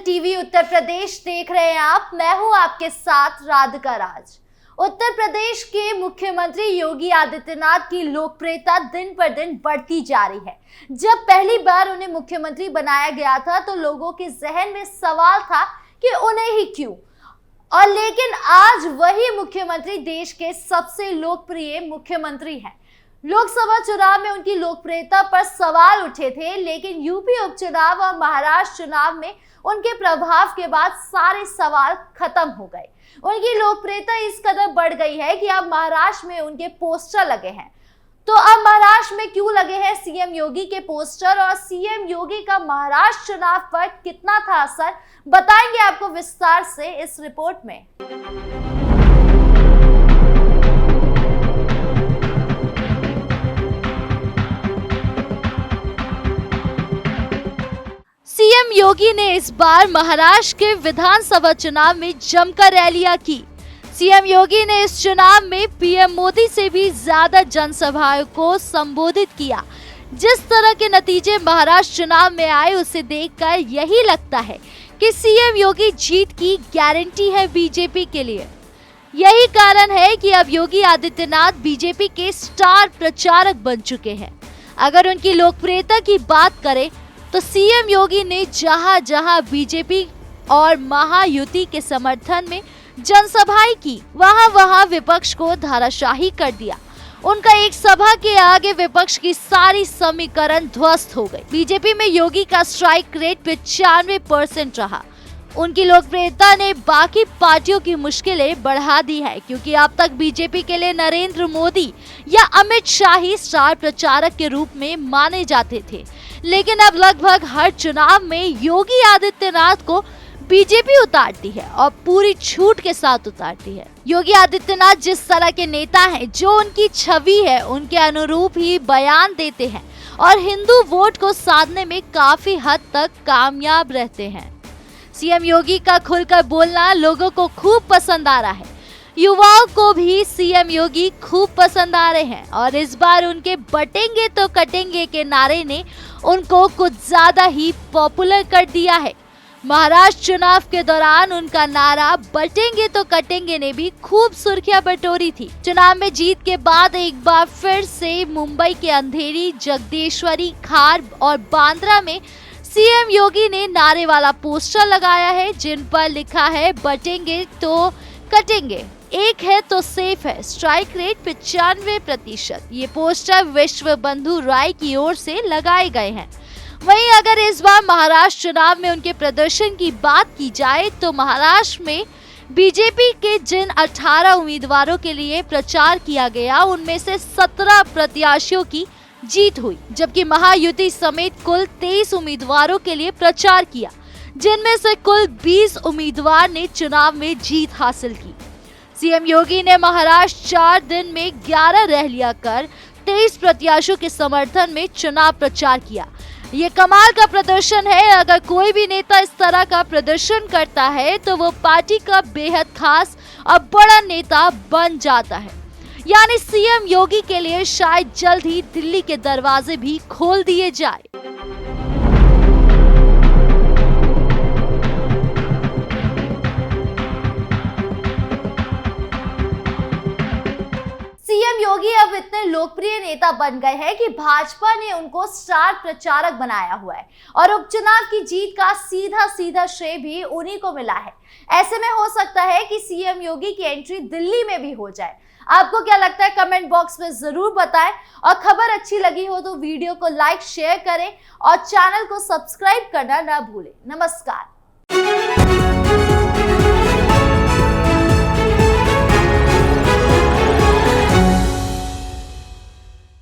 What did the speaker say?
TV Uttar Pradesh देख रहे हैं आप। मैं हूं आपके साथ राधिका राज। उत्तर प्रदेश के मुख्यमंत्री योगी आदित्यनाथ की लोकप्रियता दिन पर दिन बढ़ती जा रही है। जब पहली बार उन्हें मुख्यमंत्री बनाया गया था तो लोगों के जहन में सवाल था कि उन्हें ही क्यों, और लेकिन आज वही मुख्यमंत्री देश के सबसे लोकप्रिय मुख्यमंत्री हैं। लोकसभा चुनाव में उनकी लोकप्रियता पर सवाल उठे थे, लेकिन यूपी उपचुनाव और महाराष्ट्र चुनाव में उनके प्रभाव के बाद सारे सवाल खत्म हो गए। उनकी लोकप्रियता इस कदर बढ़ गई है कि अब महाराष्ट्र में उनके पोस्टर लगे हैं। तो अब महाराष्ट्र में क्यों लगे हैं सीएम योगी के पोस्टर, और सीएम योगी का महाराष्ट्र चुनाव पर कितना था असर, बताएंगे आपको विस्तार से इस रिपोर्ट में। सीएम योगी ने इस बार महाराष्ट्र के विधानसभा चुनाव में जमकर रैलियां की। सीएम योगी ने इस चुनाव में पीएम मोदी से भी ज्यादा जनसभाओं को संबोधित किया। जिस तरह के नतीजे महाराष्ट्र चुनाव में आए उसे देखकर यही लगता है कि सीएम योगी जीत की गारंटी है बीजेपी के लिए। यही कारण है कि अब योगी आदित्यनाथ बीजेपी के स्टार प्रचारक बन चुके हैं। अगर उनकी लोकप्रियता की बात करें तो सीएम योगी ने जहां जहां बीजेपी और महायुति के समर्थन में जनसभाएं की, वहां वहां विपक्ष को धाराशाही कर दिया। उनका एक सभा के आगे विपक्ष की सारी समीकरण ध्वस्त हो गई। बीजेपी में योगी का स्ट्राइक रेट 95% रहा। उनकी लोकप्रियता ने बाकी पार्टियों की मुश्किलें बढ़ा दी है, क्योंकि अब तक बीजेपी के लिए नरेंद्र मोदी या अमित शाह ही स्टार प्रचारक के रूप में माने जाते थे, लेकिन अब लगभग हर चुनाव में योगी आदित्यनाथ को बीजेपी उतारती है और पूरी छूट के साथ उतारती है। योगी आदित्यनाथ जिस तरह के नेता हैं, जो उनकी छवि है उनके अनुरूप ही बयान देते हैं और हिंदू वोट को साधने में काफी हद तक कामयाब रहते हैं। सीएम योगी का खुलकर बोलना लोगों को खूब पसंद आ रहा है। युवाओं को भी सीएम योगी खूब पसंद आ रहे हैं और इस बार उनके बटेंगे तो कटेंगे के नारे ने उनको कुछ ज्यादा ही पॉपुलर कर दिया है। महाराष्ट्र चुनाव के दौरान उनका नारा बटेंगे तो कटेंगे ने भी खूब सुर्खियां बटोरी थी। चुनाव में जीत के बाद एक बार फिर से मुंबई के अंधेरी, जगदीश्वरी, खार और बांद्रा में सीएम योगी ने नारे वाला पोस्टर लगाया है, जिन पर लिखा है बटेंगे तो कटेंगे, एक है तो सेफ है, स्ट्राइक रेट 95%। ये पोस्टर विश्व बंधु राय की ओर से लगाए गए हैं। वहीं अगर इस बार महाराष्ट्र चुनाव में उनके प्रदर्शन की बात की जाए तो महाराष्ट्र में बीजेपी के जिन 18 उम्मीदवारों के लिए प्रचार किया गया, उनमें से 17 प्रत्याशियों की जीत हुई, जबकि महायुति समेत कुल 23 उम्मीदवारों के लिए प्रचार किया, जिनमें से कुल 20 उम्मीदवार ने चुनाव में जीत हासिल की। सीएम योगी ने महाराष्ट्र 4 दिन में 11 रैलियां कर 23 प्रत्याशियों के समर्थन में चुनाव प्रचार किया। ये कमाल का प्रदर्शन है। अगर कोई भी नेता इस तरह का प्रदर्शन करता है तो वो पार्टी का बेहद खास और बड़ा नेता बन जाता है। यानी सीएम योगी के लिए शायद जल्द ही दिल्ली के दरवाजे भी खोल दिए जाए। सीएम योगी अब इतने लोकप्रिय नेता बन गए हैं कि भाजपा ने उनको स्टार प्रचारक बनाया हुआ है और उपचुनाव की जीत का सीधा श्रेय भी उन्हीं को मिला है। ऐसे में हो सकता है कि सीएम योगी की एंट्री दिल्ली में भी हो जाए। आपको क्या लगता है, कमेंट बॉक्स में जरूर बताएं, और खबर अच्छी लगी हो तो वीडियो को लाइक शेयर करें और चैनल को सब्सक्राइब करना ना भूलें। नमस्कार।